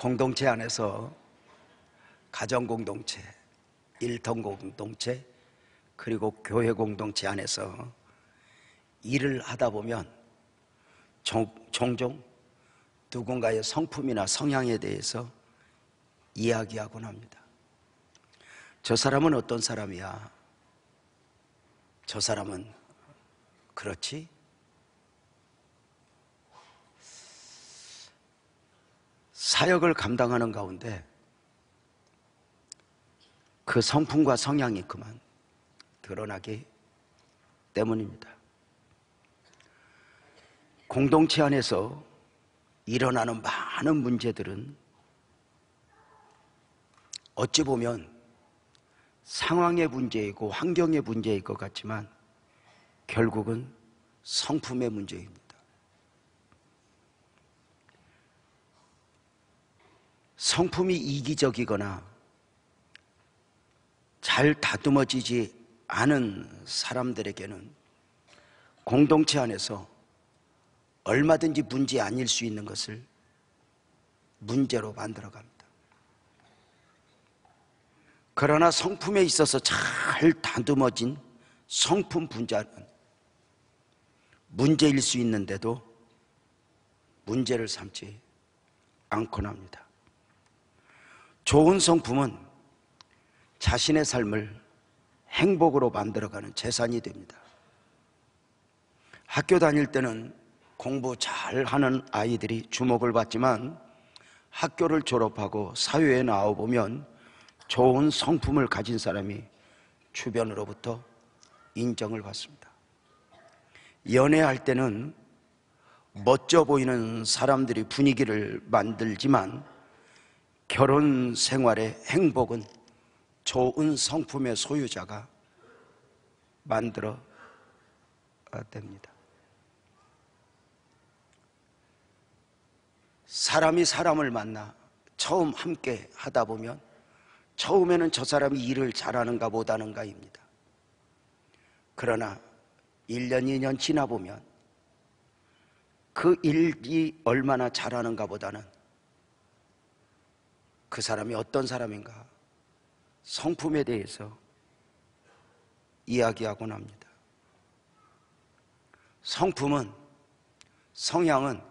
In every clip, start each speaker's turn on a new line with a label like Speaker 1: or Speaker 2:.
Speaker 1: 공동체 안에서 가정 공동체, 일터 공동체, 그리고 교회 공동체 안에서 일을 하다 보면 종종 누군가의 성품이나 성향에 대해서 이야기하곤 합니다. 저 사람은 어떤 사람이야? 저 사람은 그렇지? 사역을 감당하는 가운데 그 성품과 성향이 그만 드러나기 때문입니다. 공동체 안에서 일어나는 많은 문제들은 어찌 보면 상황의 문제이고 환경의 문제일 것 같지만 결국은 성품의 문제입니다. 성품이 이기적이거나 잘 다듬어지지 않은 사람들에게는 공동체 안에서 얼마든지 문제 아닐 수 있는 것을 문제로 만들어갑니다. 그러나 성품에 있어서 잘 다듬어진 성품 분자는 문제일 수 있는데도 문제를 삼지 않곤 합니다. 좋은 성품은 자신의 삶을 행복으로 만들어가는 재산이 됩니다. 학교 다닐 때는 공부 잘하는 아이들이 주목을 받지만 학교를 졸업하고 사회에 나와보면 좋은 성품을 가진 사람이 주변으로부터 인정을 받습니다. 연애할 때는 멋져 보이는 사람들이 분위기를 만들지만 결혼 생활의 행복은 좋은 성품의 소유자가 만들어 됩니다. 사람이 사람을 만나 처음 함께 하다 보면 처음에는 저 사람이 일을 잘하는가 못하는가입니다. 그러나 1년, 2년 지나 보면 그 일이 얼마나 잘하는가 보다는 그 사람이 어떤 사람인가 성품에 대해서 이야기하곤 합니다. 성품은, 성향은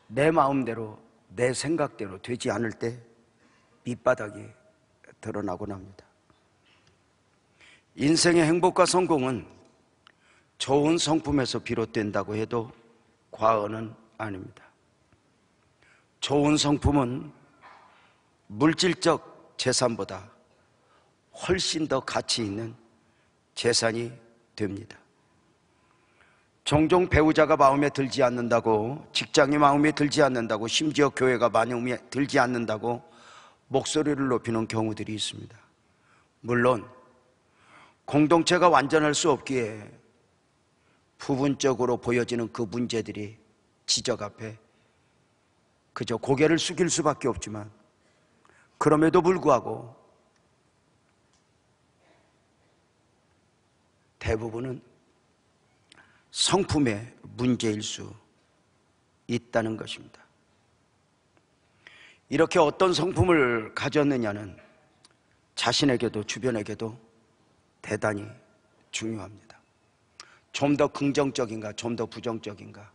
Speaker 1: 내 마음대로 내 생각대로 되지 않을 때 밑바닥이 드러나곤 합니다. 인생의 행복과 성공은 좋은 성품에서 비롯된다고 해도 과언은 아닙니다. 좋은 성품은 물질적 재산보다 훨씬 더 가치 있는 재산이 됩니다. 종종 배우자가 마음에 들지 않는다고, 직장이 마음에 들지 않는다고, 심지어 교회가 마음에 들지 않는다고 목소리를 높이는 경우들이 있습니다. 물론 공동체가 완전할 수 없기에 부분적으로 보여지는 그 문제들이 지적 앞에 그저 고개를 숙일 수밖에 없지만 그럼에도 불구하고 대부분은 성품의 문제일 수 있다는 것입니다. 이렇게 어떤 성품을 가졌느냐는 자신에게도 주변에게도 대단히 중요합니다. 좀 더 긍정적인가, 좀 더 부정적인가.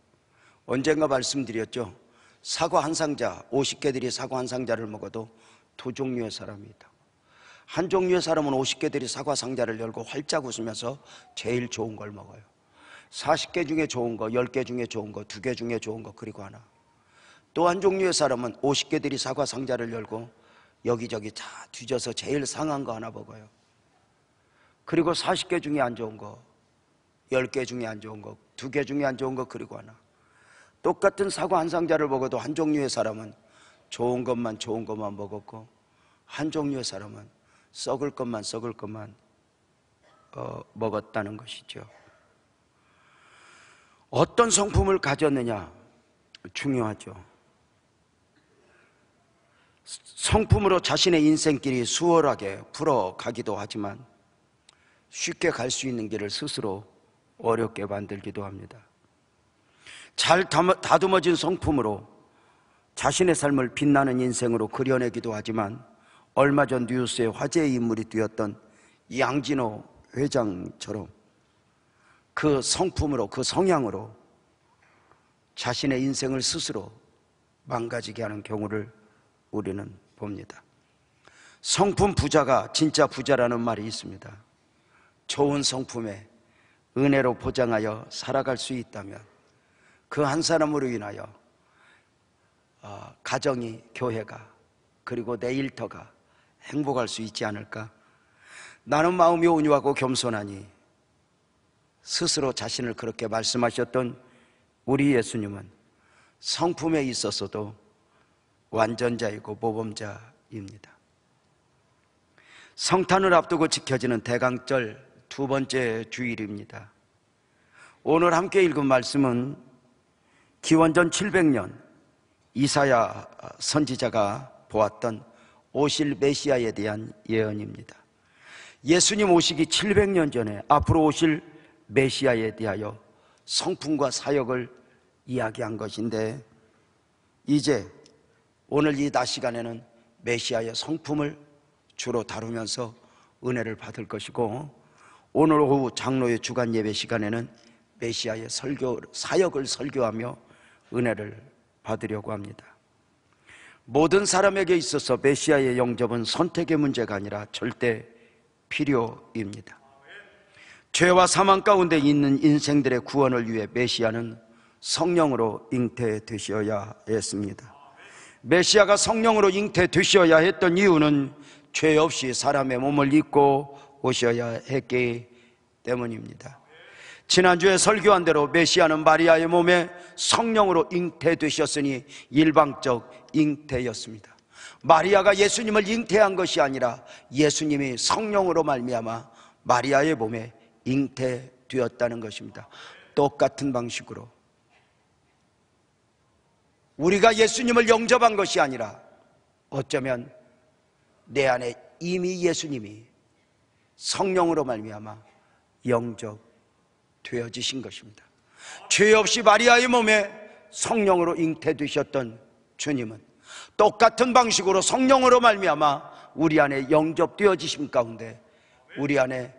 Speaker 1: 언젠가 말씀드렸죠. 사과 한 상자, 50개들이 사과 한 상자를 먹어도 두 종류의 사람이 있다. 한 종류의 사람은 50개들이 사과 상자를 열고 활짝 웃으면서 제일 좋은 걸 먹어요. 40개 중에 좋은 거, 10개 중에 좋은 거, 2개 중에 좋은 거, 그리고 하나. 또 한 종류의 사람은 50개들이 사과 상자를 열고 여기저기 다 뒤져서 제일 상한 거 하나 먹어요. 그리고 40개 중에 안 좋은 거, 10개 중에 안 좋은 거, 2개 중에 안 좋은 거, 그리고 하나. 똑같은 사과 한 상자를 먹어도 한 종류의 사람은 좋은 것만 먹었고 한 종류의 사람은 썩을 것만 먹었다는 것이죠. 어떤 성품을 가졌느냐 중요하죠. 성품으로 자신의 인생길이 수월하게 풀어가기도 하지만 쉽게 갈 수 있는 길을 스스로 어렵게 만들기도 합니다. 잘 다듬어진 성품으로 자신의 삶을 빛나는 인생으로 그려내기도 하지만 얼마 전 뉴스에 화제의 인물이 되었던 양진호 회장처럼 그 성품으로, 그 성향으로 자신의 인생을 스스로 망가지게 하는 경우를 우리는 봅니다. 성품 부자가 진짜 부자라는 말이 있습니다. 좋은 성품에 은혜로 포장하여 살아갈 수 있다면 그 한 사람으로 인하여 가정이, 교회가, 그리고 내 일터가 행복할 수 있지 않을까? 나는 마음이 온유하고 겸손하니, 스스로 자신을 그렇게 말씀하셨던 우리 예수님은 성품에 있어서도 완전자이고 모범자입니다. 성탄을 앞두고 지켜지는 대강절 두 번째 주일입니다. 오늘 함께 읽은 말씀은 기원전 700년 이사야 선지자가 보았던 오실 메시아에 대한 예언입니다. 예수님 오시기 700년 전에 앞으로 오실 메시아에 대하여 성품과 사역을 이야기한 것인데, 이제 오늘 이 낮 시간에는 메시아의 성품을 주로 다루면서 은혜를 받을 것이고, 오늘 오후 장로의 주간 예배 시간에는 메시아의 사역을 설교하며 은혜를 받으려고 합니다. 모든 사람에게 있어서 메시아의 영접은 선택의 문제가 아니라 절대 필요입니다. 죄와 사망 가운데 있는 인생들의 구원을 위해 메시아는 성령으로 잉태되셔야 했습니다. 메시아가 성령으로 잉태되셔야 했던 이유는 죄 없이 사람의 몸을 입고 오셔야 했기 때문입니다. 지난주에 설교한 대로 메시아는 마리아의 몸에 성령으로 잉태되셨으니 일방적 잉태였습니다. 마리아가 예수님을 잉태한 것이 아니라 예수님이 성령으로 말미암아 마리아의 몸에 잉태되었다는 것입니다. 똑같은 방식으로 우리가 예수님을 영접한 것이 아니라 어쩌면 내 안에 이미 예수님이 성령으로 말미암아 영접되어지신 것입니다. 죄 없이 마리아의 몸에 성령으로 잉태되셨던 주님은 똑같은 방식으로 성령으로 말미암아 우리 안에 영접되어지심 가운데 우리 안에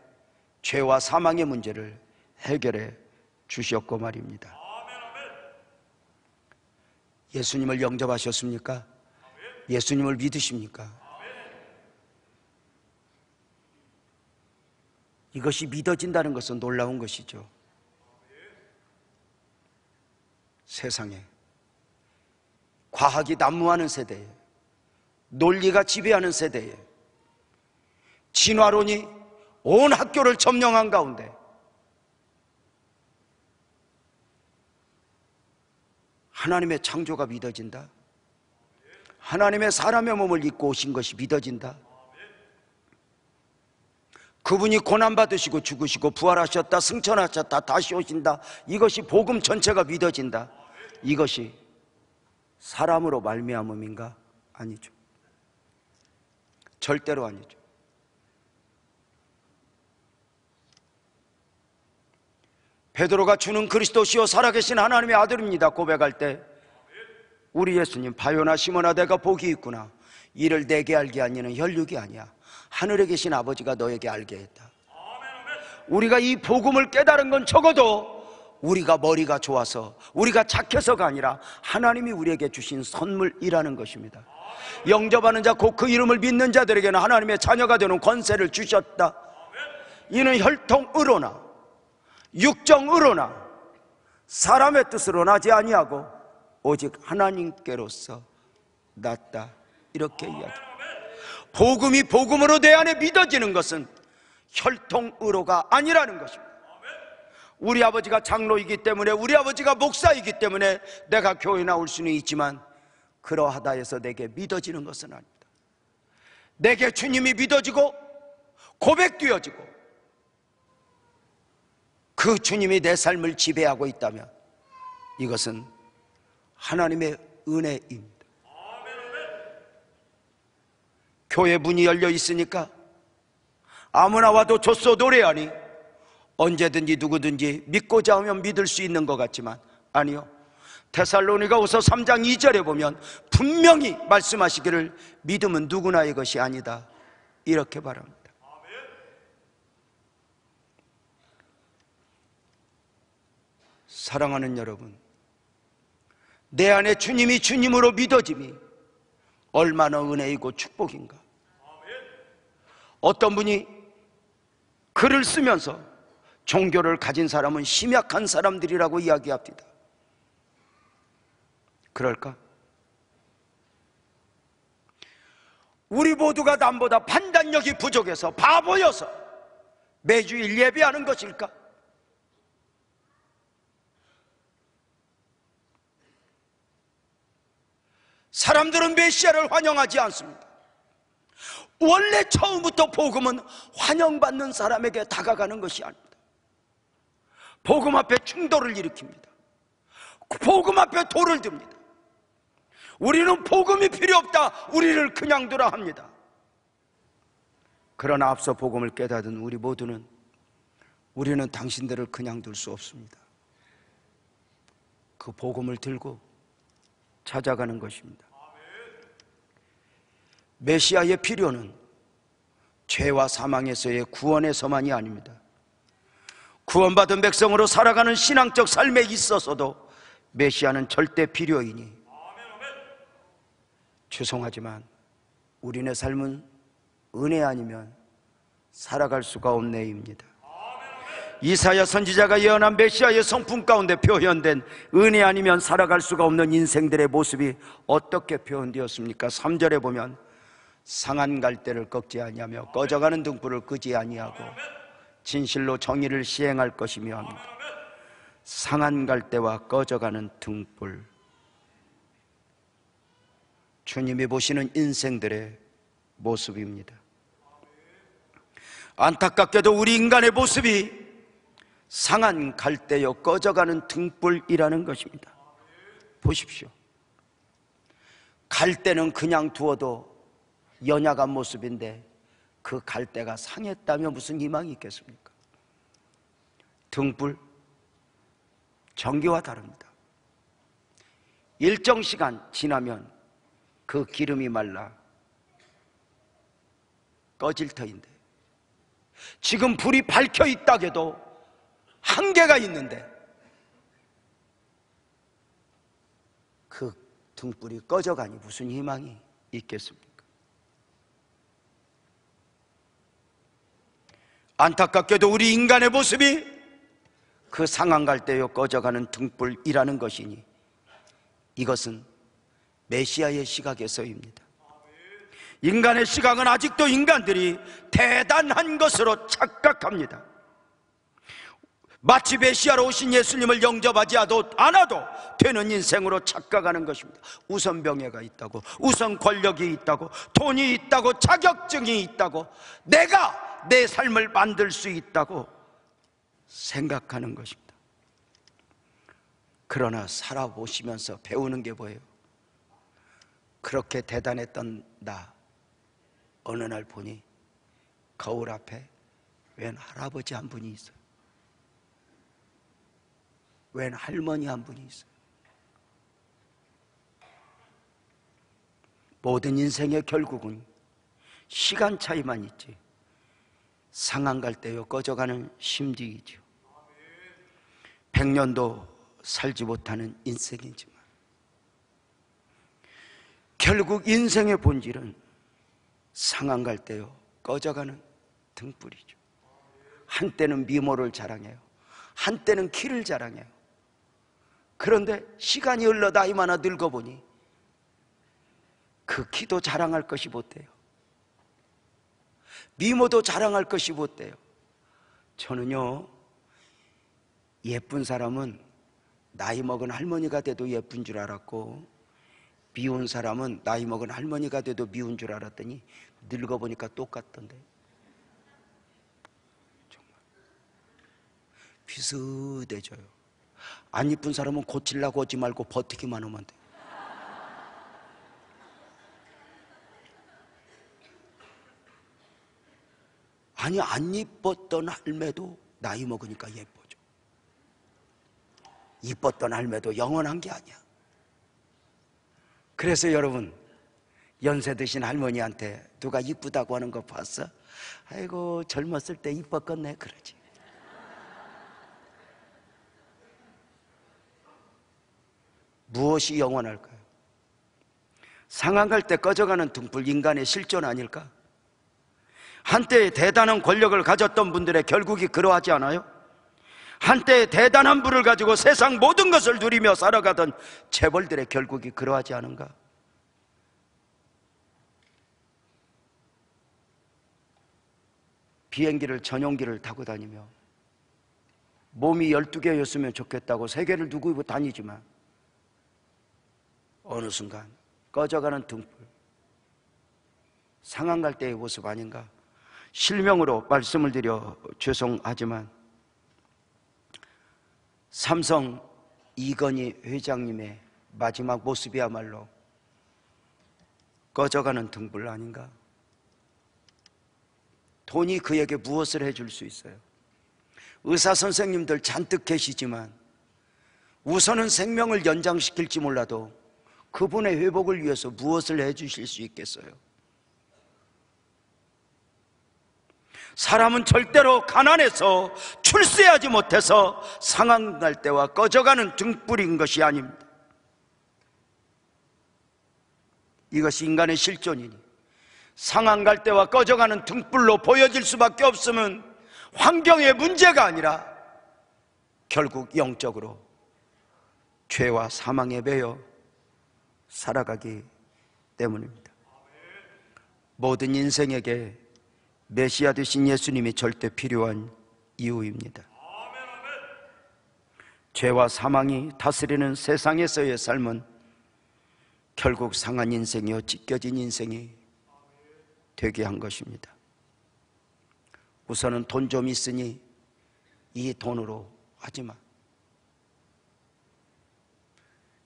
Speaker 1: 죄와 사망의 문제를 해결해 주셨고 말입니다. 예수님을 영접하셨습니까? 예수님을 믿으십니까? 이것이 믿어진다는 것은 놀라운 것이죠. 세상에 과학이 난무하는 세대에, 논리가 지배하는 세대에, 진화론이 온 학교를 점령한 가운데 하나님의 창조가 믿어진다? 하나님의 사람의 몸을 입고 오신 것이 믿어진다? 그분이 고난받으시고 죽으시고 부활하셨다, 승천하셨다, 다시 오신다, 이것이 복음 전체가 믿어진다? 이것이 사람으로 말미암음인가? 아니죠. 절대로 아니죠. 베드로가 주는 그리스도시요 살아계신 하나님의 아들입니다 고백할 때 우리 예수님, 바요나 시몬아 내가 복이 있구나, 이를 내게 알게 한 이는 혈육이 아니야, 하늘에 계신 아버지가 너에게 알게 했다. 우리가 이 복음을 깨달은 건 적어도 우리가 머리가 좋아서, 우리가 착해서가 아니라 하나님이 우리에게 주신 선물이라는 것입니다. 영접하는 자 곧 그 이름을 믿는 자들에게는 하나님의 자녀가 되는 권세를 주셨다. 이는 혈통으로나 육정으로나 사람의 뜻으로 나지 아니하고 오직 하나님께로서 났다, 이렇게 이야기합니다. 복음이 복음으로 내 안에 믿어지는 것은 혈통으로가 아니라는 것입니다. 우리 아버지가 장로이기 때문에, 우리 아버지가 목사이기 때문에 내가 교회 나올 수는 있지만 그러하다 해서 내게 믿어지는 것은 아닙니다. 내게 주님이 믿어지고 고백되어지고 그 주님이 내 삶을 지배하고 있다면 이것은 하나님의 은혜입니다. 교회 문이 열려 있으니까 아무나 와도 좋소 노래하니 언제든지 누구든지 믿고자 하면 믿을 수 있는 것 같지만 아니요, 데살로니가후서 3장 2절에 보면 분명히 말씀하시기를 믿음은 누구나의 것이 아니다, 이렇게 말합니다. 사랑하는 여러분, 내 안에 주님이 주님으로 믿어짐이 얼마나 은혜이고 축복인가. 어떤 분이 글을 쓰면서 종교를 가진 사람은 심약한 사람들이라고 이야기합니다. 그럴까? 우리 모두가 남보다 판단력이 부족해서 바보여서 매주일 예배하는 것일까? 사람들은 메시아를 환영하지 않습니다. 원래 처음부터 복음은 환영받는 사람에게 다가가는 것이 아닙니다. 복음 앞에 충돌을 일으킵니다. 복음 앞에 돌을 듭니다. 우리는 복음이 필요 없다, 우리를 그냥 두라 합니다. 그러나 앞서 복음을 깨닫은 우리 모두는 우리는 당신들을 그냥 둘 수 없습니다. 그 복음을 들고 찾아가는 것입니다. 메시아의 필요는 죄와 사망에서의 구원에서만이 아닙니다. 구원받은 백성으로 살아가는 신앙적 삶에 있어서도 메시아는 절대 필요이니, 죄송하지만 우리네 삶은 은혜 아니면 살아갈 수가 없네입니다. 이사야 선지자가 예언한 메시아의 성품 가운데 표현된 은혜 아니면 살아갈 수가 없는 인생들의 모습이 어떻게 표현되었습니까? 3절에 보면 상한 갈대를 꺾지 아니하며 꺼져가는 등불을 끄지 아니하고 진실로 정의를 시행할 것이며 합니다. 상한 갈대와 꺼져가는 등불, 주님이 보시는 인생들의 모습입니다. 안타깝게도 우리 인간의 모습이 상한 갈대여 꺼져가는 등불이라는 것입니다. 보십시오. 갈대는 그냥 두어도 연약한 모습인데 그 갈대가 상했다면 무슨 희망이 있겠습니까? 등불, 전기와 다릅니다. 일정 시간 지나면 그 기름이 말라 꺼질 터인데, 지금 불이 밝혀 있다 해도 한계가 있는데 그 등불이 꺼져가니 무슨 희망이 있겠습니까? 안타깝게도 우리 인간의 모습이 그 상한 갈대요 꺼져가는 등불이라는 것이니 이것은 메시아의 시각에서입니다. 인간의 시각은 아직도 인간들이 대단한 것으로 착각합니다. 마치 메시아로 오신 예수님을 영접하지 않아도 되는 인생으로 착각하는 것입니다. 우선 명예가 있다고, 우선 권력이 있다고, 돈이 있다고, 자격증이 있다고, 내가 내 삶을 만들 수 있다고 생각하는 것입니다. 그러나 살아보시면서 배우는 게 뭐예요? 그렇게 대단했던 나 어느 날 보니 거울 앞에 웬 할아버지 한 분이 있어요. 웬 할머니 한 분이 있어요. 모든 인생의 결국은 시간 차이만 있지 상한 갈대요 꺼져가는 심지이죠. 100년도 살지 못하는 인생이지만 결국 인생의 본질은 상한 갈대요 꺼져가는 등불이죠. 한때는 미모를 자랑해요. 한때는 키를 자랑해요. 그런데 시간이 흘러 나이 많아 늙어보니 그 키도 자랑할 것이 못 돼요. 미모도 자랑할 것이 못 돼요. 저는요, 예쁜 사람은 나이 먹은 할머니가 돼도 예쁜 줄 알았고 미운 사람은 나이 먹은 할머니가 돼도 미운 줄 알았더니 늙어보니까 똑같던데. 정말 비슷해져요. 안 이쁜 사람은 고치려고 하지 말고 버티기만 하면 돼. 아니, 안 이뻤던 할매도 나이 먹으니까 예뻐져. 이뻤던 할매도 영원한 게 아니야. 그래서 여러분, 연세 드신 할머니한테 누가 이쁘다고 하는 거 봤어? 아이고 젊었을 때 이뻤겠네 그러지. 무엇이 영원할까요? 상한 갈 때 꺼져가는 등불, 인간의 실존 아닐까? 한때 대단한 권력을 가졌던 분들의 결국이 그러하지 않아요? 한때 대단한 부를 가지고 세상 모든 것을 누리며 살아가던 재벌들의 결국이 그러하지 않은가? 비행기를, 전용기를 타고 다니며 몸이 12개였으면 좋겠다고 3개를 두고 다니지만 어느 순간 꺼져가는 등불, 상한 갈 때의 모습 아닌가? 실명으로 말씀을 드려 죄송하지만 삼성 이건희 회장님의 마지막 모습이야말로 꺼져가는 등불 아닌가? 돈이 그에게 무엇을 해줄 수 있어요? 의사 선생님들 잔뜩 계시지만 우선은 생명을 연장시킬지 몰라도 그분의 회복을 위해서 무엇을 해주실 수 있겠어요? 사람은 절대로 가난해서 출세하지 못해서 상한 갈 때와 꺼져가는 등불인 것이 아닙니다. 이것이 인간의 실존이니 상한 갈 때와 꺼져가는 등불로 보여질 수밖에 없으면 환경의 문제가 아니라 결국 영적으로 죄와 사망에 매여 살아가기 때문입니다. 모든 인생에게 메시아 되신 예수님이 절대 필요한 이유입니다. 죄와 사망이 다스리는 세상에서의 삶은 결국 상한 인생이요 찢겨진 인생이 되게 한 것입니다. 우선은 돈 좀 있으니 이 돈으로 하지만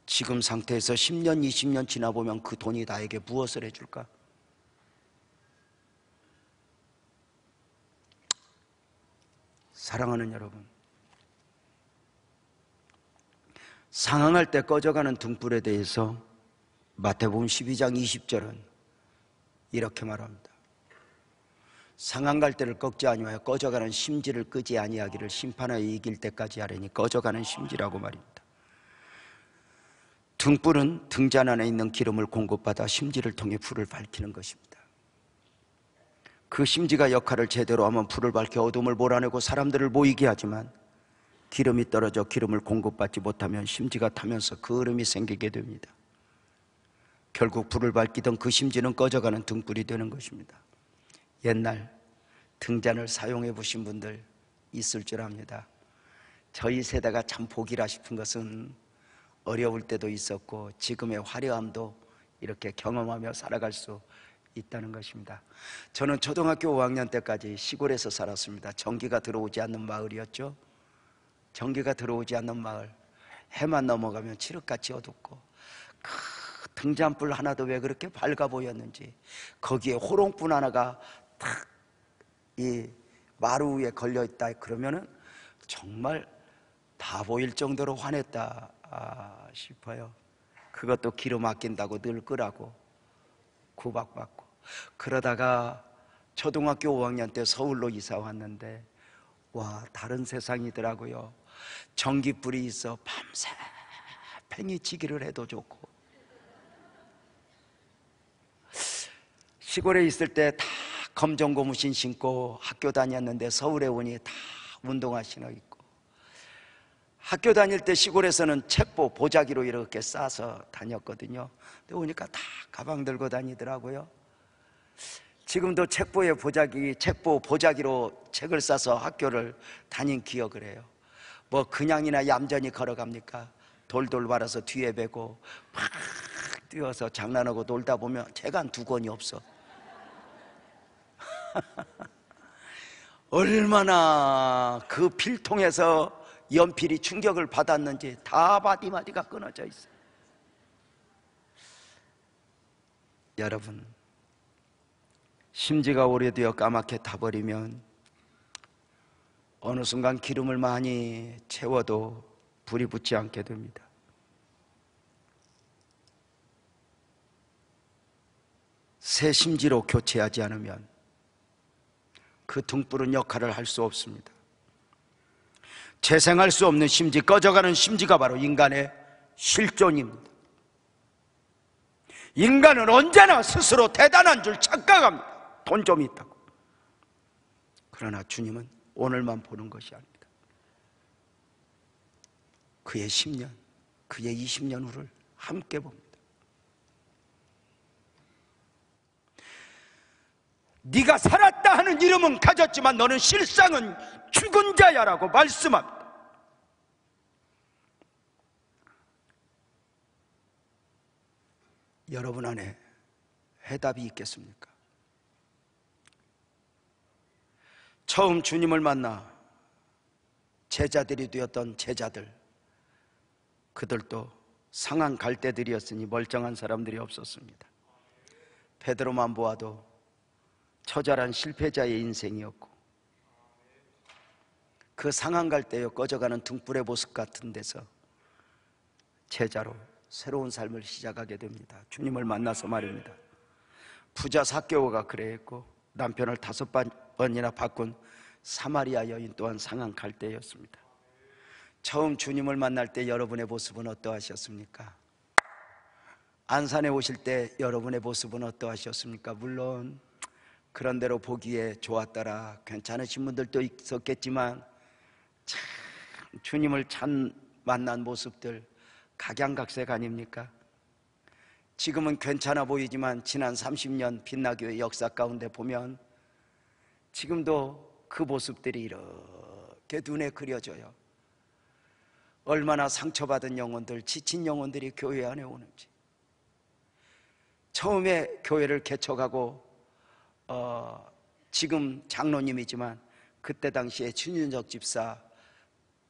Speaker 1: 지금 상태에서 10년, 20년 지나보면 그 돈이 나에게 무엇을 해줄까? 사랑하는 여러분, 상황할 때 꺼져가는 등불에 대해서 마태복음 12장 20절은 이렇게 말합니다. 상한 갈 때를 꺾지 아니하여 꺼져가는 심지를 끄지 아니하기를 심판하여 이길 때까지 하려니 꺼져가는 심지라고 말입니다. 등불은 등잔 안에 있는 기름을 공급받아 심지를 통해 불을 밝히는 것입니다. 그 심지가 역할을 제대로 하면 불을 밝혀 어둠을 몰아내고 사람들을 모이게 하지만 기름이 떨어져 기름을 공급받지 못하면 심지가 타면서 그을음이 생기게 됩니다. 결국 불을 밝히던 그 심지는 꺼져가는 등불이 되는 것입니다. 옛날 등잔을 사용해 보신 분들 있을 줄 압니다. 저희 세대가 참 복이라 싶은 것은 어려울 때도 있었고 지금의 화려함도 이렇게 경험하며 살아갈 수 있다는 것입니다. 저는 초등학교 5학년 때까지 시골에서 살았습니다. 전기가 들어오지 않는 마을이었죠. 전기가 들어오지 않는 마을, 해만 넘어가면 칠흑같이 어둡고 그 등잔불 하나도 왜 그렇게 밝아 보였는지, 거기에 호롱불 하나가 탁 이 마루 위에 걸려있다 그러면은 정말 다 보일 정도로 환했다 싶어요. 그것도 기름 아낀다고 늘 끄라고 구박받고. 그러다가 초등학교 5학년 때 서울로 이사 왔는데 와, 다른 세상이더라고요. 전기불이 있어 밤새 팽이치기를 해도 좋고. 시골에 있을 때 다 검정 고무신 신고 학교 다녔는데 서울에 오니 다 운동화 신어 있고, 학교 다닐 때 시골에서는 책보 보자기로 이렇게 싸서 다녔거든요. 근데 오니까 다 가방 들고 다니더라고요. 지금도 책보에 책보 보자기로 책을 싸서 학교를 다닌 기억을 해요. 뭐 그냥이나 얌전히 걸어갑니까? 돌돌 말아서 뒤에 베고 막 뛰어서 장난하고 놀다 보면 책 한 2권이 없어. 얼마나 그 필통에서 연필이 충격을 받았는지 다 마디마디가 끊어져 있어요. 여러분, 심지가 오래되어 까맣게 타버리면 어느 순간 기름을 많이 채워도 불이 붙지 않게 됩니다. 새 심지로 교체하지 않으면 그 등불은 역할을 할 수 없습니다. 재생할 수 없는 심지, 꺼져가는 심지가 바로 인간의 실존입니다. 인간은 언제나 스스로 대단한 줄 착각합니다. 돈 좀 있다고. 그러나 주님은 오늘만 보는 것이 아닙니다. 그의 10년, 그의 20년 후를 함께 봅니다. 네가 살았다 하는 이름은 가졌지만 너는 실상은 죽은 자야라고 말씀합니다. 여러분 안에 해답이 있겠습니까? 처음 주님을 만나 제자들이 되었던 제자들, 그들도 상한 갈대들이었으니 멀쩡한 사람들이 없었습니다. 베드로만 보아도 처절한 실패자의 인생이었고, 그 상한 갈대여 꺼져가는 등불의 모습 같은 데서 제자로 새로운 삶을 시작하게 됩니다. 주님을 만나서 말입니다. 부자 삭개오가 그래했고, 남편을 5번이나 바꾼 사마리아 여인 또한 상한 갈대였습니다. 처음 주님을 만날 때 여러분의 모습은 어떠하셨습니까? 안산에 오실 때 여러분의 모습은 어떠하셨습니까? 물론 그런 대로 보기에 좋았더라, 괜찮으신 분들도 있었겠지만, 참 주님을 참 만난 모습들 각양각색 아닙니까? 지금은 괜찮아 보이지만 지난 30년 빛나교회 역사 가운데 보면 지금도 그 모습들이 이렇게 눈에 그려져요. 얼마나 상처받은 영혼들, 지친 영혼들이 교회 안에 오는지. 처음에 교회를 개척하고 지금 장로님이지만 그때 당시에 준윤석 집사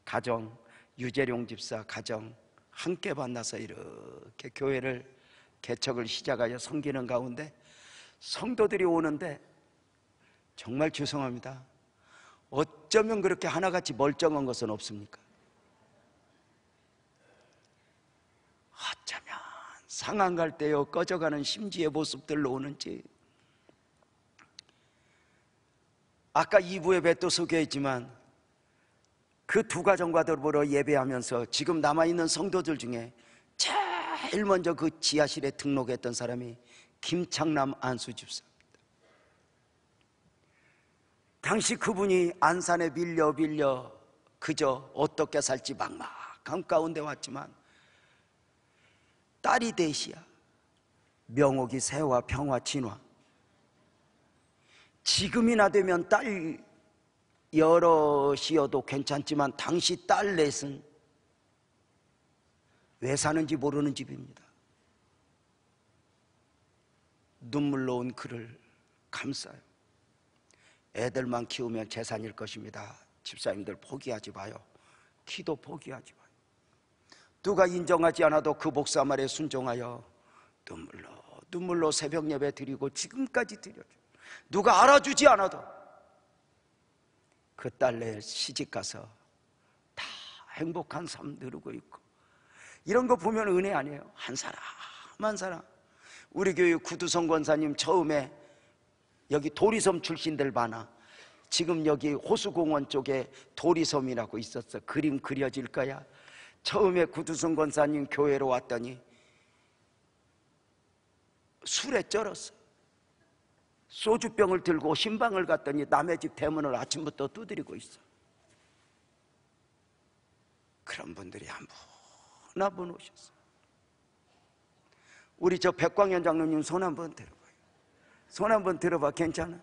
Speaker 1: 가정, 유재룡 집사 가정 함께 만나서 이렇게 교회를 개척을 시작하여 섬기는 가운데 성도들이 오는데 정말 죄송합니다. 어쩌면 그렇게 하나같이 멀쩡한 것은 없습니까? 어쩌면 상한 갈대여 꺼져가는 심지의 모습들로 오는지. 아까 2부에 別도 소개했지만 그 두 가정과 더불어 예배하면서 지금 남아있는 성도들 중에 제일 먼저 그 지하실에 등록했던 사람이 김창남 안수 집사입니다. 당시 그분이 안산에 빌려 그저 어떻게 살지 막막한 가운데 왔지만 딸이 대시야, 명옥이 세화, 평화, 진화. 지금이나 되면 딸 여럿이어도 괜찮지만 당시 딸 넷은 왜 사는지 모르는 집입니다. 눈물로 온 그를 감싸요. 애들만 키우면 재산일 것입니다. 집사님들 포기하지 마요. 기도 포기하지 마요. 누가 인정하지 않아도 그 목사 말에 순종하여 눈물로 새벽 예배 드리고 지금까지 드려줘. 누가 알아주지 않아도 그 딸내 시집가서 다 행복한 삶 누리고 있고, 이런 거 보면 은혜 아니에요? 한 사람 한 사람. 우리 교회 구두성 권사님 처음에 여기 도리섬 출신들 많아. 지금 여기 호수공원 쪽에 도리섬이라고 있었어. 그림 그려질 거야. 처음에 구두성 권사님 교회로 왔더니 술에 쩔었어. 소주병을 들고 신방을 갔더니 남의 집 대문을 아침부터 두드리고 있어. 그런 분들이 한 분 한 분 오셨어. 우리 저 백광현 장로님 손 한번 들어봐요. 손 한번 들어봐. 괜찮아?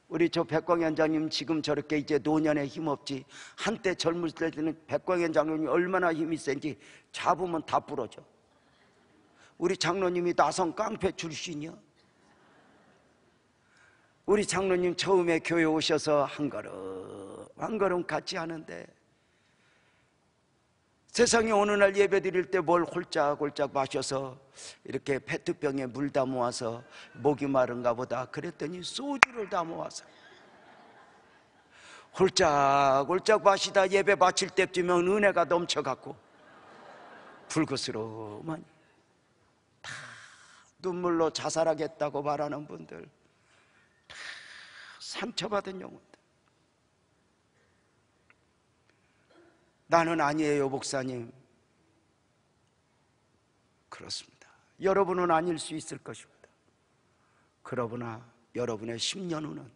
Speaker 1: 우리 저 백광현 장로님 지금 저렇게 이제 노년에 힘없지, 한때 젊을 때는 백광현 장로님이 얼마나 힘이 센지 잡으면 다 부러져. 우리 장로님이 나성 깡패 출신이야. 우리 장로님 처음에 교회 오셔서 한 걸음 같이 하는데, 세상에 어느 날 예배 드릴 때 뭘 홀짝홀짝 마셔서 이렇게 페트병에 물 담아와서 목이 마른가 보다 그랬더니 소주를 담아와서 홀짝홀짝 마시다 예배 마칠 때쯤이면 은혜가 넘쳐갖고 불그스름하니 다 눈물로 자살하겠다고 말하는 분들, 상처받은 영혼들. 나는 아니에요, 목사님. 그렇습니다. 여러분은 아닐 수 있을 것입니다. 그러나 여러분의 10년 후는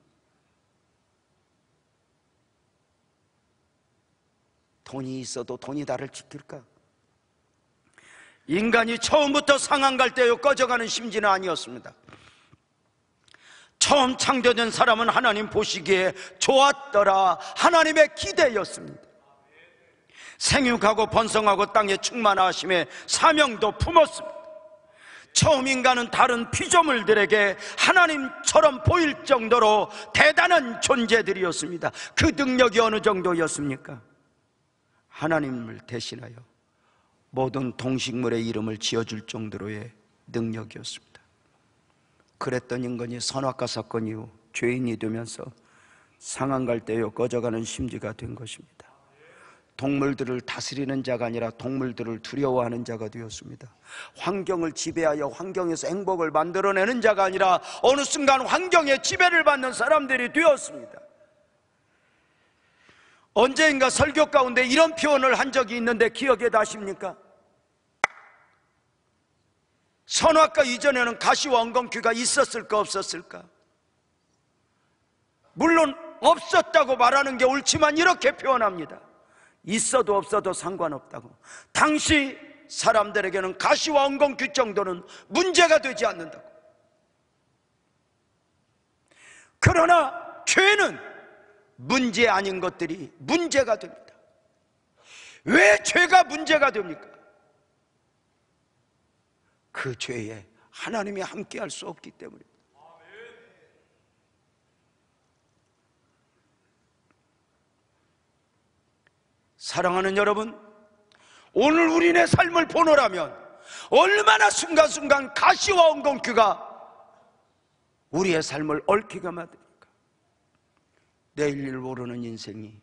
Speaker 1: 돈이 있어도 돈이 나를 지킬까? 인간이 처음부터 상한 갈 때요 꺼져가는 심지는 아니었습니다. 처음 창조된 사람은 하나님 보시기에 좋았더라, 하나님의 기대였습니다. 생육하고 번성하고 땅에 충만하심의 사명도 품었습니다. 처음 인간은 다른 피조물들에게 하나님처럼 보일 정도로 대단한 존재들이었습니다. 그 능력이 어느 정도였습니까? 하나님을 대신하여 모든 동식물의 이름을 지어줄 정도로의 능력이었습니다. 그랬던 인간이 선악과 사건 이후 죄인이 되면서 상한 갈 때요 꺼져가는 심지가 된 것입니다. 동물들을 다스리는 자가 아니라 동물들을 두려워하는 자가 되었습니다. 환경을 지배하여 환경에서 행복을 만들어내는 자가 아니라 어느 순간 환경의 지배를 받는 사람들이 되었습니다. 언제인가 설교 가운데 이런 표현을 한 적이 있는데 기억에 나십니까? 선악과 이전에는 가시와 엉겅퀴가 있었을까 없었을까? 물론 없었다고 말하는 게 옳지만 이렇게 표현합니다. 있어도 없어도 상관없다고. 당시 사람들에게는 가시와 엉겅퀴 정도는 문제가 되지 않는다고. 그러나 죄는 문제 아닌 것들이 문제가 됩니다. 왜 죄가 문제가 됩니까? 그 죄에 하나님이 함께할 수 없기 때문입니다. 사랑하는 여러분, 오늘 우리네 삶을 보노라면 얼마나 순간순간 가시와 엉겅퀴가 우리의 삶을 얽히게 만듭니까? 내일 일 모르는 인생이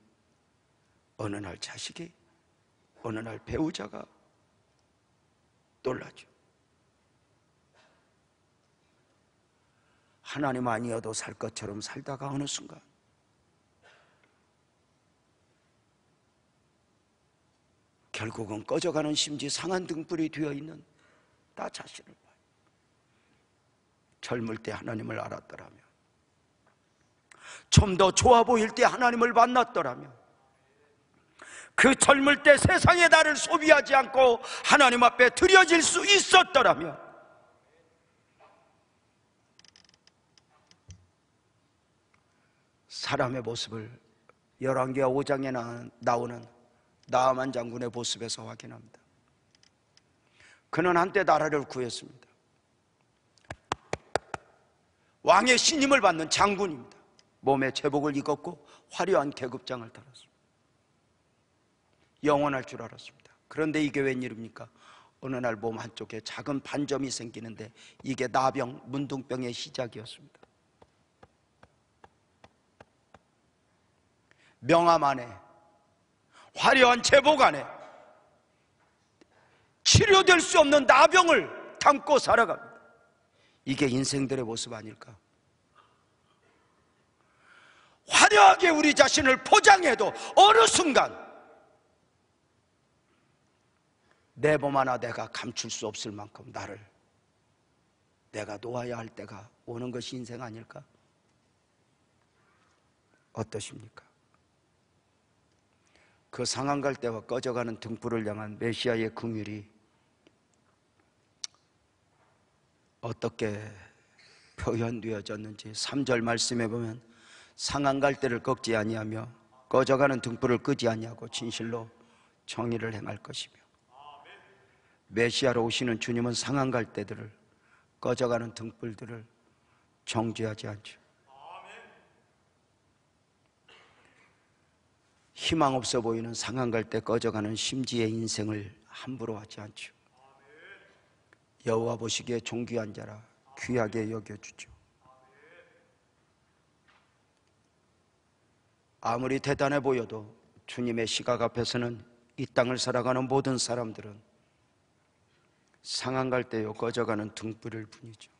Speaker 1: 어느 날 자식이, 어느 날 배우자가 놀라죠. 하나님 아니어도 살 것처럼 살다가 어느 순간 결국은 꺼져가는 심지 상한 등불이 되어있는 나 자신을 봐요. 젊을 때 하나님을 알았더라면, 좀 더 좋아 보일 때 하나님을 만났더라면, 그 젊을 때 세상의 나를 소비하지 않고 하나님 앞에 드려질 수 있었더라면, 사람의 모습을 열왕기하 5장에 나오는 나아만 장군의 모습에서 확인합니다. 그는 한때 나라를 구했습니다. 왕의 신임을 받는 장군입니다. 몸에 제복을 입었고 화려한 계급장을 달았습니다. 영원할 줄 알았습니다. 그런데 이게 웬일입니까? 어느 날 몸 한쪽에 작은 반점이 생기는데 이게 나병, 문둥병의 시작이었습니다. 명함 안에, 화려한 제복 안에 치료될 수 없는 나병을 담고 살아갑니다. 이게 인생들의 모습 아닐까? 화려하게 우리 자신을 포장해도 어느 순간 내 몸 하나 내가 감출 수 없을 만큼 나를 내가 놓아야 할 때가 오는 것이 인생 아닐까? 어떠십니까? 그 상한 갈 때와 꺼져가는 등불을 향한 메시아의 긍휼이 어떻게 표현되어졌는지 3절 말씀에 보면 상한 갈 때를 꺾지 아니하며 꺼져가는 등불을 끄지 아니하고 진실로 정의를 행할 것이며, 메시아로 오시는 주님은 상한 갈 때들을, 꺼져가는 등불들을 정죄하지 않죠. 희망 없어 보이는 상한 갈 때 꺼져가는 심지의 인생을 함부로 하지 않죠. 여호와 보시기에 존귀한 자라 귀하게 여겨주죠. 아무리 대단해 보여도 주님의 시각 앞에서는 이 땅을 살아가는 모든 사람들은 상한 갈 때요 꺼져가는 등불일 뿐이죠.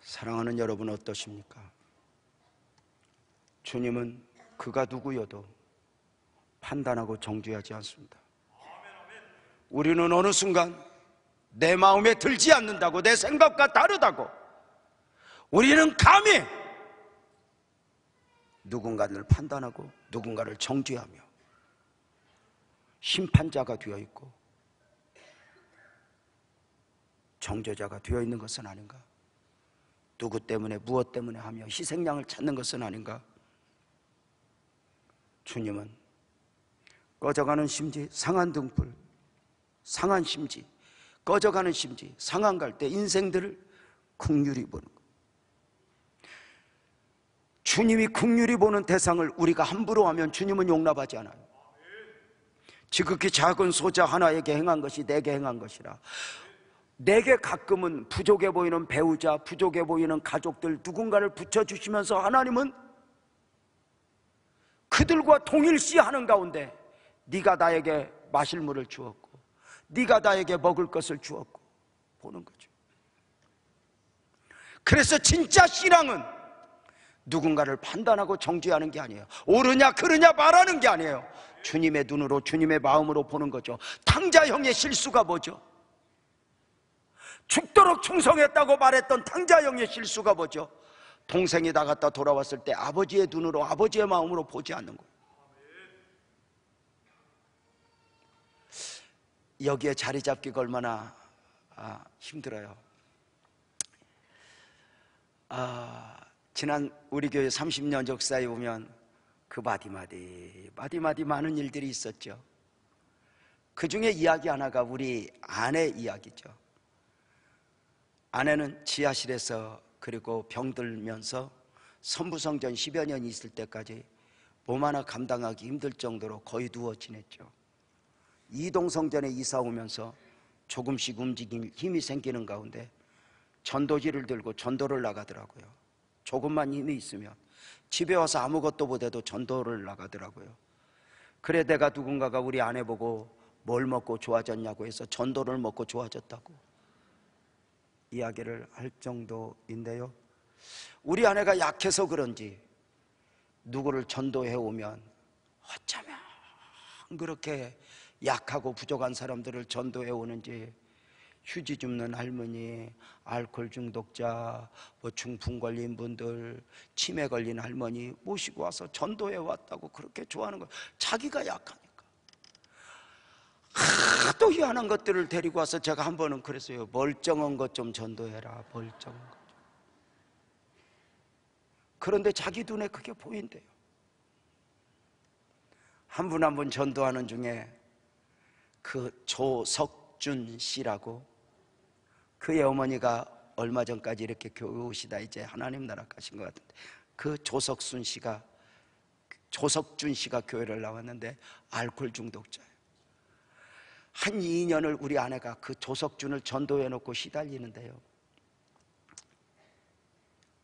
Speaker 1: 사랑하는 여러분 어떠십니까? 주님은 그가 누구여도 판단하고 정죄하지 않습니다. 우리는 어느 순간 내 마음에 들지 않는다고, 내 생각과 다르다고 우리는 감히 누군가를 판단하고 누군가를 정죄하며 심판자가 되어 있고 정죄자가 되어 있는 것은 아닌가? 누구 때문에 무엇 때문에 하며 희생양을 찾는 것은 아닌가? 주님은 꺼져가는 심지, 상한 등불, 상한 심지, 꺼져가는 심지, 상한 갈 때 인생들을 긍휼히 보는 것. 주님이 긍휼히 보는 대상을 우리가 함부로 하면 주님은 용납하지 않아요. 지극히 작은 소자 하나에게 행한 것이 내게 행한 것이라. 내게 가끔은 부족해 보이는 배우자, 부족해 보이는 가족들 누군가를 붙여주시면서 하나님은 그들과 동일시하는 가운데 네가 나에게 마실 물을 주었고 네가 나에게 먹을 것을 주었고 보는 거죠. 그래서 진짜 신앙은 누군가를 판단하고 정죄하는 게 아니에요. 옳으냐 그르냐 말하는 게 아니에요. 주님의 눈으로 주님의 마음으로 보는 거죠. 탕자형의 실수가 뭐죠? 죽도록 충성했다고 말했던 탕자형의 실수가 뭐죠? 동생이 나갔다 돌아왔을 때 아버지의 눈으로 아버지의 마음으로 보지 않는 거예요. 여기에 자리 잡기가 얼마나 힘들어요. 지난 우리 교회 30년 역사에 보면 그 마디마디 많은 일들이 있었죠. 그 중에 이야기 하나가 우리 아내 이야기죠. 아내는 지하실에서 그리고 병들면서 선부성전 10여 년 있을 때까지 몸 하나 감당하기 힘들 정도로 거의 누워 지냈죠. 이동성전에 이사 오면서 조금씩 움직일 힘이 생기는 가운데 전도지를 들고 전도를 나가더라고요. 조금만 힘이 있으면 집에 와서 아무것도 못해도 전도를 나가더라고요. 그래 내가 누군가가 우리 아내 보고 뭘 먹고 좋아졌냐고 해서 전도를 먹고 좋아졌다고 이야기를 할 정도인데요. 우리 아내가 약해서 그런지 누구를 전도해 오면 어쩌면 그렇게 약하고 부족한 사람들을 전도해 오는지 휴지 줍는 할머니, 알코올 중독자, 중풍 걸린 분들, 치매 걸린 할머니 모시고 와서 전도해 왔다고 그렇게 좋아하는 거예요. 자기가 약하니까. 하도 희한한 것들을 데리고 와서 제가 한 번은 그랬어요. 멀쩡한 것 좀 전도해라. 멀쩡한 것 좀. 그런데 자기 눈에 그게 보인대요. 한 분 한 분 전도하는 중에 그 조석준 씨라고, 그의 어머니가 얼마 전까지 이렇게 교회 오시다 이제 하나님 나라 가신 것 같은데, 그 조석준 씨가 교회를 나왔는데 알코올 중독자예요. 한 2년을 우리 아내가 그 조석준을 전도해 놓고 시달리는데요,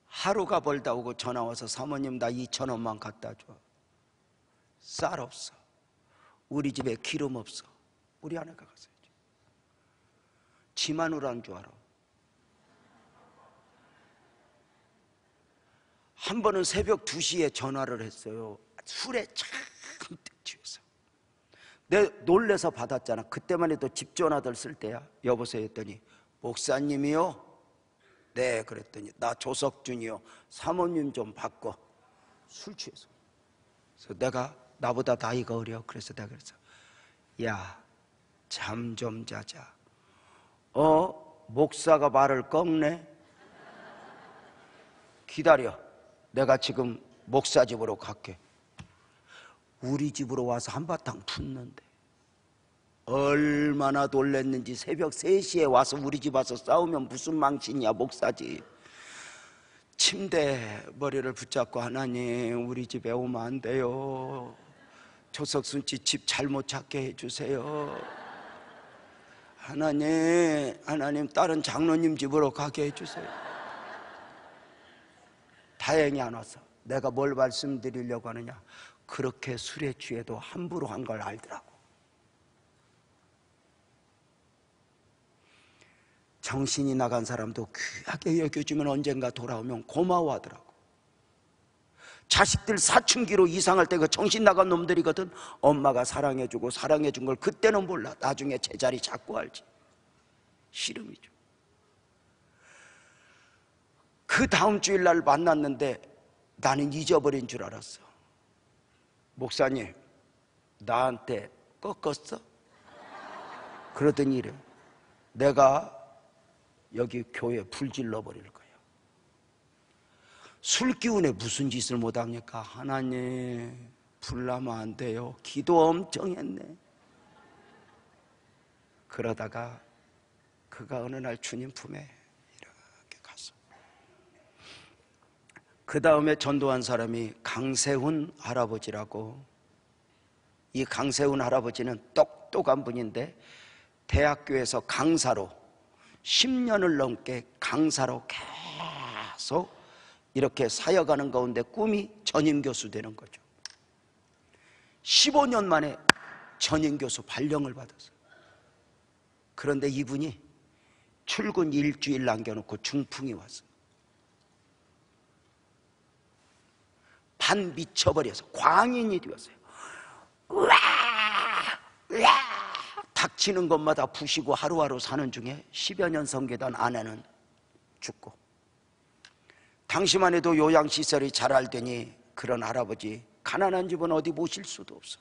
Speaker 1: 하루가 벌다 오고 전화 와서 사모님 나 2,000원만 갖다 줘. 쌀 없어. 우리 집에 기름 없어. 우리 아내가 갔어요. 지마누라는 줄 알아. 한 번은 새벽 2시에 전화를 했어요. 술에 잔뜩 취해서. 내 놀래서 받았잖아. 그때만 해도 집 전화들 쓸 때야. 여보세요 했더니 목사님이요? 네. 그랬더니 나 조석준이요. 사모님 좀 바꿔. 술 취해서. 그래서 내가 나보다 나이가 어려. 그래서 내가 그랬어. 야, 잠 좀 자자. 목사가 말을 꺾네. 기다려. 내가 지금 목사 집으로 갈게. 우리 집으로 와서 한바탕 풋는데 얼마나 놀랬는지. 새벽 3시에 와서 우리 집 와서 싸우면 무슨 망신이야. 목사 집. 침대에 머리를 붙잡고 하나님 우리 집에 오면 안 돼요. 조석순 씨 집 잘못 찾게 해주세요. 하나님 다른 장로님 집으로 가게 해주세요. 다행히 안 와서 내가 뭘 말씀드리려고 하느냐, 그렇게 술에 취해도 함부로 한 걸 알더라고. 정신이 나간 사람도 귀하게 여겨주면 언젠가 돌아오면 고마워하더라고. 자식들 사춘기로 이상할 때 그 정신 나간 놈들이거든. 엄마가 사랑해주고 사랑해준 걸 그때는 몰라. 나중에 제자리 잡고 알지. 씨름이죠. 그 다음 주일날 만났는데 나는 잊어버린 줄 알았어. 목사님, 나한테 꺾었어? 그러더니 이래, 내가 여기 교회 불질러 버릴 거예요. 술 기운에 무슨 짓을 못합니까? 하나님, 불나면 안 돼요. 기도 엄청 했네. 그러다가 그가 어느 날 주님 품에 이렇게 갔어. 그 다음에 전도한 사람이 강세훈 할아버지라고. 이 강세훈 할아버지는 똑똑한 분인데 대학교에서 강사로 10년을 넘게 강사로 계속 이렇게 사역하는 가운데 꿈이 전임교수 되는 거죠. 15년 만에 전임교수 발령을 받았어요. 그런데 이분이 출근 일주일 남겨놓고 중풍이 왔어요. 반 미쳐버려서 광인이 되었어요. 으아! 으아! 닥치는 것마다 부시고 하루하루 사는 중에 10여 년 섬기던 아내는 죽고, 당시만 해도 요양시설이 잘 알더니 그런 할아버지 가난한 집은 어디 모실 수도 없어.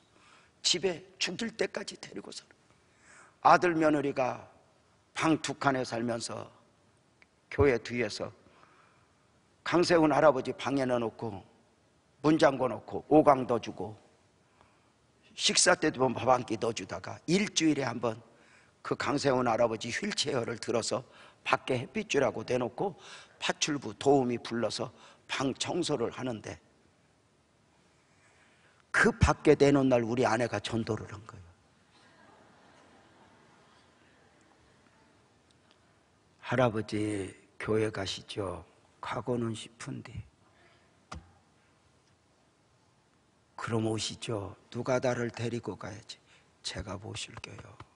Speaker 1: 집에 죽을 때까지 데리고 살아. 아들 며느리가 방 두 칸에 살면서 교회 뒤에서 강세훈 할아버지 방에 넣어놓고 문 잠궈 놓고 오강 넣어주고 식사 때도 밥 한 끼 넣어주다가 일주일에 한 번 그 강세훈 할아버지 휠체어를 들어서 밖에 햇빛줄하고 내놓고 파출부 도우미 불러서 방 청소를 하는데, 그 밖에 내놓은 날 우리 아내가 전도를 한 거예요. 할아버지 교회 가시죠? 가고는 싶은데. 그럼 오시죠. 누가 나를 데리고 가야지. 제가 모실게요.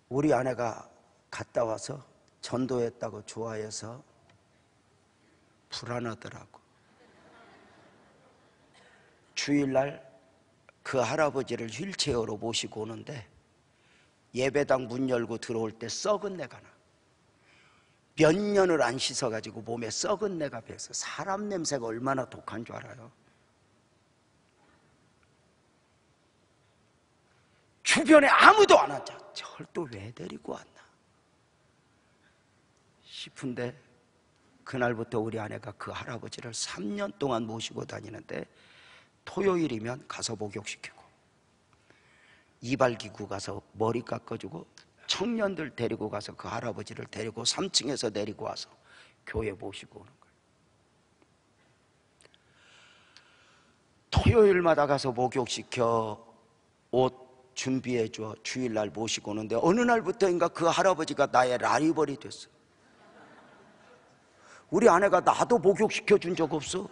Speaker 1: 우리 아내가 갔다 와서 전도했다고 좋아해서 불안하더라고. 주일날 그 할아버지를 휠체어로 모시고 오는데 예배당 문 열고 들어올 때 썩은 내가 나. 몇 년을 안 씻어가지고 몸에 썩은 내가 배서. 사람 냄새가 얼마나 독한 줄 알아요? 주변에 아무도 안 앉아. 저걸 또 왜 데리고 왔나 싶은데, 그날부터 우리 아내가 그 할아버지를 3년 동안 모시고 다니는데, 토요일이면 가서 목욕시키고, 이발기구 가서 머리 깎아주고, 청년들 데리고 가서 그 할아버지를 데리고 3층에서 내리고 와서 교회 모시고 오는 거예요. 토요일마다 가서 목욕시켜 옷 준비해줘 주일날 모시고 오는데, 어느 날부터인가 그 할아버지가 나의 라이벌이 됐어. 우리 아내가 나도 목욕시켜 준 적 없어.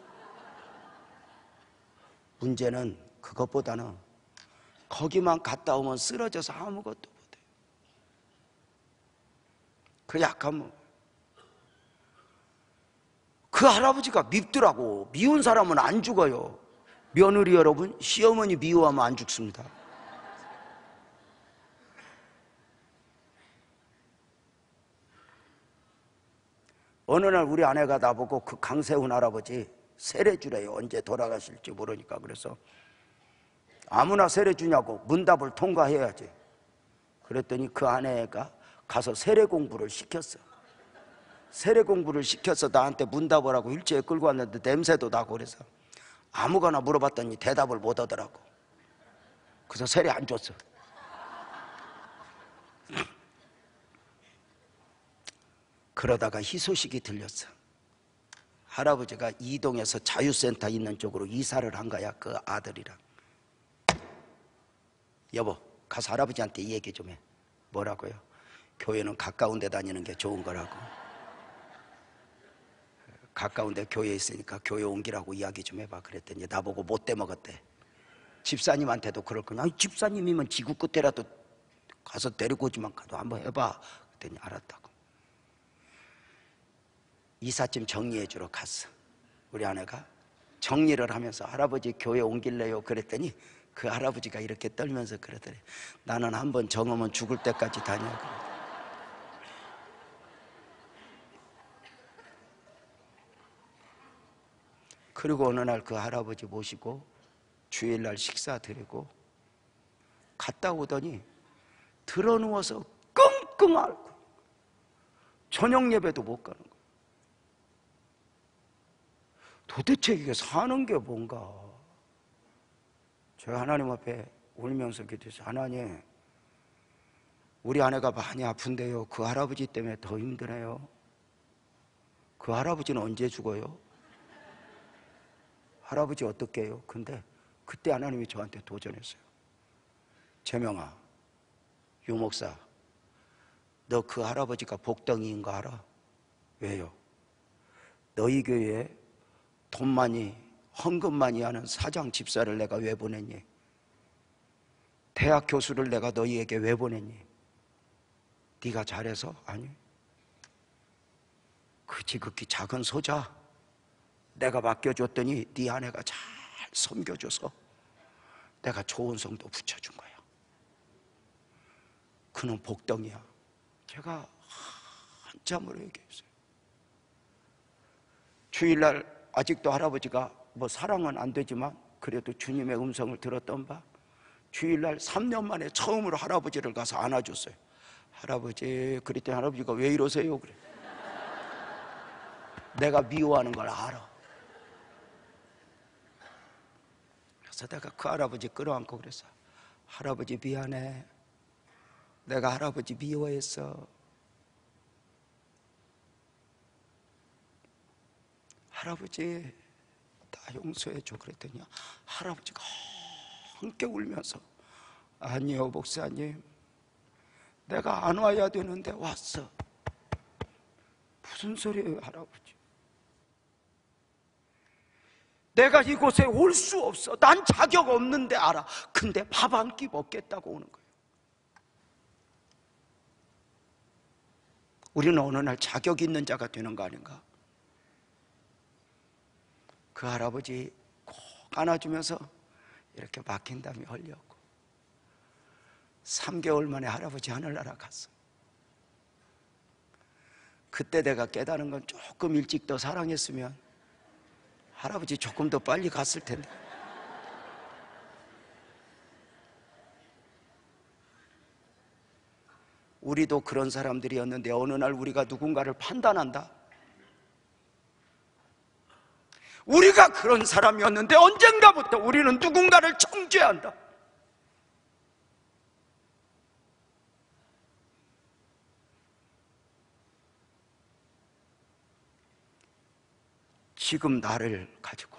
Speaker 1: 문제는 그것보다는 거기만 갔다 오면 쓰러져서 아무것도 못해. 그 약하면 그 할아버지가 밉더라고. 미운 사람은 안 죽어요. 며느리 여러분, 시어머니 미워하면 안 죽습니다. 어느 날 우리 아내가 나보고 그 강세훈 할아버지 세례 주래요. 언제 돌아가실지 모르니까. 그래서 아무나 세례 주냐고, 문답을 통과해야지. 그랬더니 그 아내가 가서 세례 공부를 시켰어. 세례 공부를 시켜서 나한테 문답을 하고 일제에 끌고 왔는데 냄새도 나고 그래서 아무거나 물어봤더니 대답을 못 하더라고. 그래서 세례 안 줬어. 그러다가 희소식이 들렸어. 할아버지가 이동에서 자유센터 있는 쪽으로 이사를 한 거야. 그 아들이랑. 여보, 가서 할아버지한테 얘기 좀 해. 뭐라고요? 교회는 가까운 데 다니는 게 좋은 거라고. 가까운 데 교회 있으니까 교회 옮기라고 이야기 좀 해봐. 그랬더니 나보고 못돼 먹었대. 집사님한테도 그럴 거냐. 아니, 집사님이면 지구 끝에라도 가서 데리고 오지만 가도 한번 해봐. 그랬더니 알았다고. 이삿짐 정리해 주러 갔어. 우리 아내가 정리를 하면서 할아버지 교회 옮길래요. 그랬더니 그 할아버지가 이렇게 떨면서 그러더래. 나는 한번 정하면 죽을 때까지 다녀. 그리고 어느 날 그 할아버지 모시고 주일날 식사 드리고 갔다 오더니 드러누워서 끙끙 앓고 저녁 예배도 못 가는 거예요. 도대체 이게 사는 게 뭔가. 제가 하나님 앞에 울면서 기도했어요. 하나님, 우리 아내가 많이 아픈데요, 그 할아버지 때문에 더 힘드네요. 그 할아버지는 언제 죽어요? 할아버지 어떻게 해요? 근데 그때 하나님이 저한테 도전했어요. 재명아, 유 목사, 너 그 할아버지가 복덩이인 거 알아? 왜요? 너희 교회에 돈 많이, 헌금 많이 하는 사장 집사를 내가 왜 보냈니? 대학 교수를 내가 너희에게 왜 보냈니? 네가 잘해서? 아니, 그 지극히 작은 소자 내가 맡겨줬더니 네 아내가 잘 섬겨줘서 내가 좋은 성도 붙여준 거야. 그는 복덩이야. 제가 한참으로 얘기했어요. 주일날 아직도 할아버지가 뭐 사랑은 안 되지만 그래도 주님의 음성을 들었던 바, 주일날 3년 만에 처음으로 할아버지를 가서 안아줬어요. 할아버지, 그랬더니 할아버지가 왜 이러세요? 그래. 내가 미워하는 걸 알아. 그래서 내가 그 할아버지 끌어안고 그랬어. 할아버지 미안해. 내가 할아버지 미워했어. 할아버지 나 용서해줘. 그랬더니 할아버지가 함께 울면서 아니요 목사님, 내가 안 와야 되는데 왔어. 무슨 소리예요 할아버지? 내가 이곳에 올 수 없어. 난 자격 없는데 알아. 근데 밥 한 끼 먹겠다고 오는 거예요. 우리는 어느 날 자격 있는 자가 되는 거 아닌가? 그 할아버지 꼭 안아주면서 이렇게 막힌 담이 흘렸고 3개월 만에 할아버지 하늘나라 갔어. 그때 내가 깨달은 건 조금 일찍 더 사랑했으면 할아버지 조금 더 빨리 갔을 텐데. 우리도 그런 사람들이었는데 어느 날 우리가 누군가를 판단한다. 우리가 그런 사람이었는데 언젠가부터 우리는 누군가를 정죄한다. 지금 나를 가지고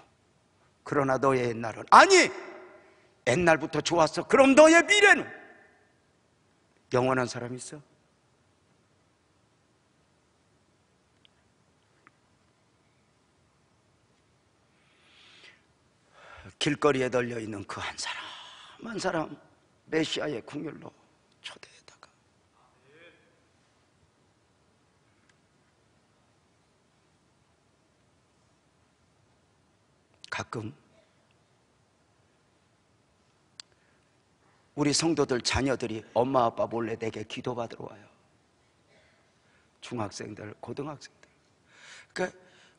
Speaker 1: 그러나 너의 옛날은 아니, 옛날부터 좋았어. 그럼 너의 미래는? 영원한 사람이 있어? 길거리에 널려있는 그 한 사람 한 사람 메시아의 국률로 초대에다가 가끔 우리 성도들 자녀들이 엄마 아빠 몰래 내게 기도받으러 와요. 중학생들, 고등학생들. 그러니까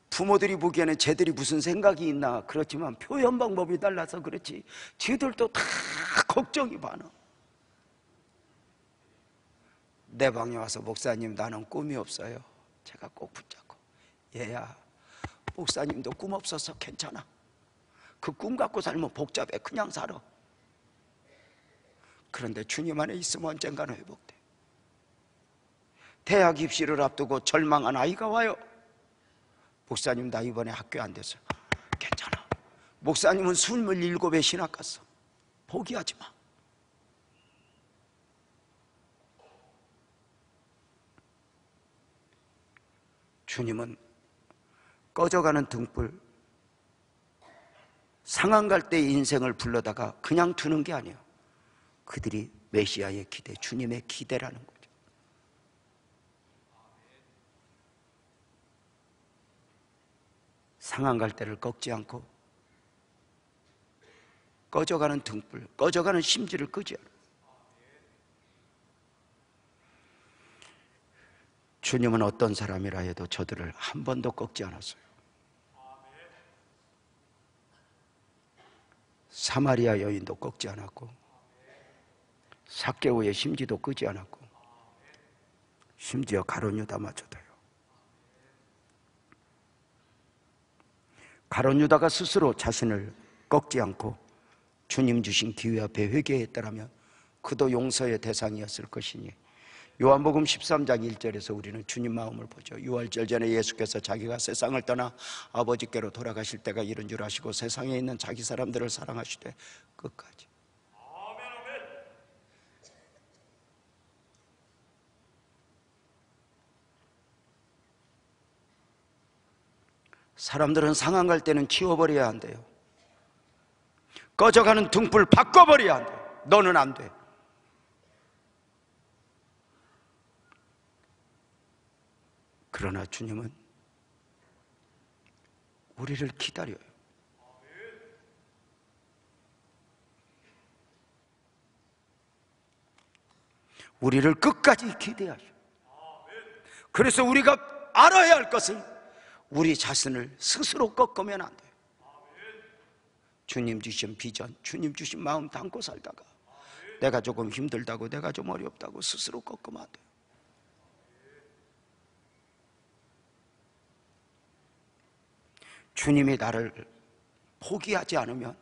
Speaker 1: 부모들이 보기에는 쟤들이 무슨 생각이 있나 그렇지만 표현 방법이 달라서 그렇지 쟤들도 다 걱정이 많아. 내 방에 와서 목사님 나는 꿈이 없어요. 제가 꼭 붙잡고 얘야, 목사님도 꿈 없어서 괜찮아. 그 꿈 갖고 살면 복잡해. 그냥 살아. 그런데 주님 안에 있으면 언젠가는 회복돼. 대학 입시를 앞두고 절망한 아이가 와요. 목사님 나 이번에 학교 안 됐어. 괜찮아. 목사님은 27에 신학 갔어. 포기하지 마. 주님은 꺼져가는 등불, 상한 갈 때 인생을 불러다가 그냥 두는 게 아니에요. 그들이 메시아의 기대, 주님의 기대라는 거죠. 상한 갈 때를 꺾지 않고 꺼져가는 등불, 꺼져가는 심지를 끄지 않아요. 주님은 어떤 사람이라 해도 저들을 한 번도 꺾지 않았어요. 사마리아 여인도 꺾지 않았고, 삭개오의 심지도 끄지 않았고, 심지어 가룟 유다마저도요. 가룟 유다가 스스로 자신을 꺾지 않고 주님 주신 기회 앞에 회개했더라면 그도 용서의 대상이었을 것이니, 요한복음 13장 1절에서 우리는 주님 마음을 보죠. 유월절 전에 예수께서 자기가 세상을 떠나 아버지께로 돌아가실 때가 이른 줄 아시고 세상에 있는 자기 사람들을 사랑하시되 끝까지. 사람들은 상한 갈 때는 치워버려야 한대요. 꺼져가는 등불 바꿔버려야 한대요. 너는 안 돼. 그러나 주님은 우리를 기다려요. 우리를 끝까지 기대하셔. 그래서 우리가 알아야 할 것은 우리 자신을 스스로 꺾으면 안 돼요. 주님 주신 비전, 주님 주신 마음 담고 살다가 내가 조금 힘들다고, 내가 좀 어렵다고 스스로 꺾으면 안 돼요. 주님이 나를 포기하지 않으면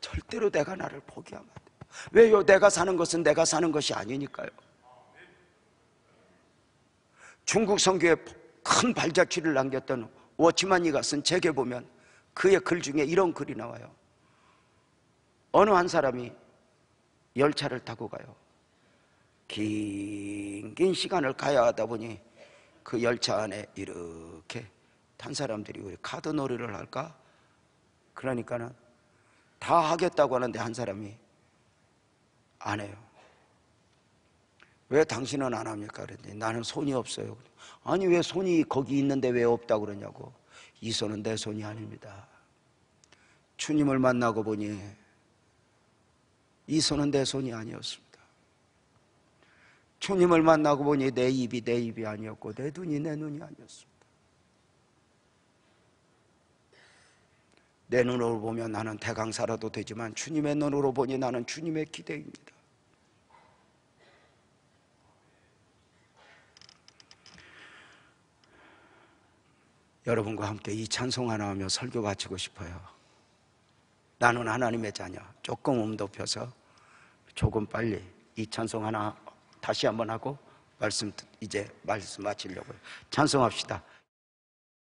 Speaker 1: 절대로 내가 나를 포기하면 안 돼요. 왜요? 내가 사는 것은 내가 사는 것이 아니니까요. 중국 선교에 큰 발자취를 남겼던 워치만이가 쓴 책에 보면 그의 글 중에 이런 글이 나와요. 어느 한 사람이 열차를 타고 가요. 긴 시간을 가야 하다 보니 그 열차 안에 이렇게 탄 사람들이 우리 카드 놀이를 할까? 그러니까는 다 하겠다고 하는데 한 사람이 안 해요. 왜 당신은 안 합니까? 그랬더니 나는 손이 없어요. 아니 왜 손이 거기 있는데 왜 없다고 그러냐고. 이 손은 내 손이 아닙니다. 주님을 만나고 보니 이 손은 내 손이 아니었습니다. 주님을 만나고 보니 내 입이 아니었고 내 눈이 내 눈이 아니었습니다. 내 눈으로 보면 나는 대강사라도 되지만 주님의 눈으로 보니 나는 주님의 기대입니다. 여러분과 함께 이 찬송 하나 하며 설교 마치고 싶어요. 나는 하나님의 자녀. 조금 높여서 조금 빨리 이 찬송 하나 다시 한번 하고 이제 말씀 마치려고요. 찬송합시다.